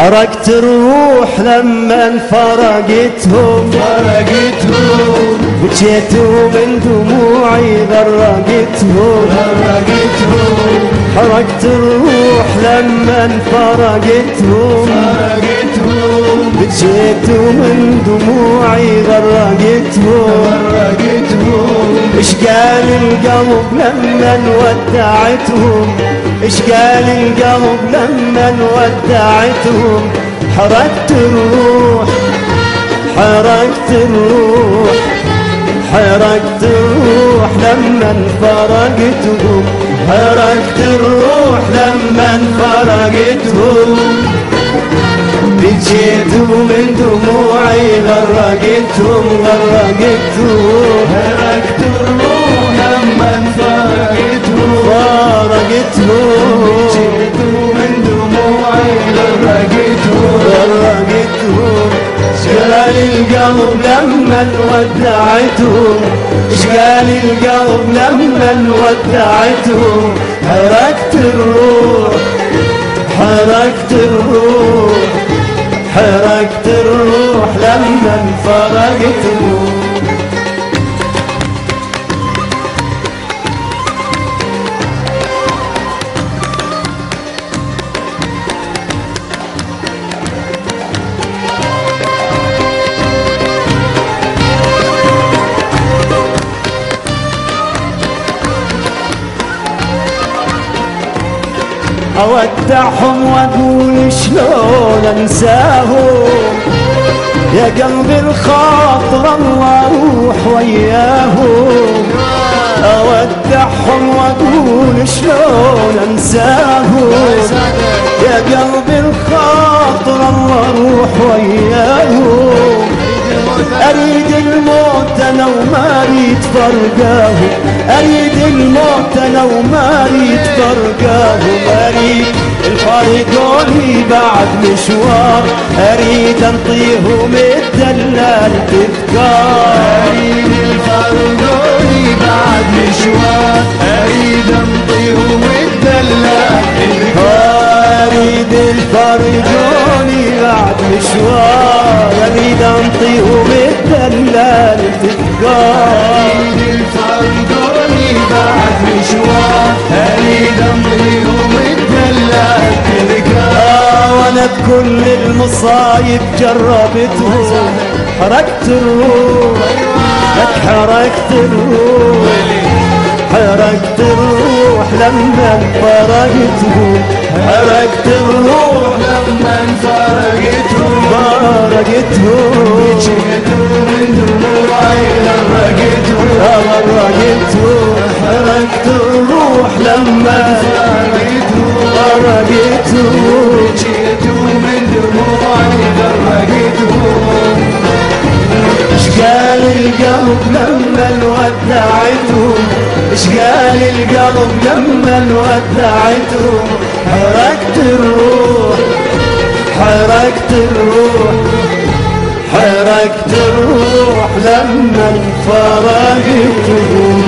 حرقت الروح لما فرقتهم بكيت ومن دموعي غرقتهم حرقت الروح لما فرقتهم بكيت ومن دموعي غرقتهم اش قال القلب لما ودعتهم اش قال القلب لما ودعتهم حرقت الروح حرقت الروح حرقت الروح لما فرقتهم حرقت الروح لما فرقتهم بكيت ومن دموعي غرقتهم حرقت الروح لما فرقتهم بكيت ومن دموعي غرقتهم شقال القلب لما ودعتهم شقال القلب لما ودعتهم حرقت الروح حرقت الروح حرقت الروح لما فرقتهم أودعهم وأقول شلون أنساهم يا قلبي الخاطر الله روح وياهم أودعهم وأقول شلون أنساهم يا قلبي الخاطر الله روح وياهم أريد الموت أنا وما أريد فرقاهم أريد الموت أنا وما أريد فرقاهم أريد الفارقوني بعد مشوار أريد أنطيهم الدلال تذكار أريد الفارقوني بعد مشوار أريد أنطيهم الدلال تذكار أريد الفارقوني بعد مشوار أريد أنطيهم الدلال تذكار أريد الفارقوني بعد مشوار أريد أنطيهم الدلال تذكار وأنا بكل المصايب جربتهم حرقت الروح لك حرقت الروح حرقت الروح لما فرقتهم حرقت الروح لما فرقتهم بكيت من دموعي غرقتهم حرقت الروح لما فرقتهم بكيت من دموعي غرقتهم اشقال القلب لما ودعتهم اشقال القلب لما ودعتهم حرقت الروح حرقت الروح حرقت الروح لما فرقتهم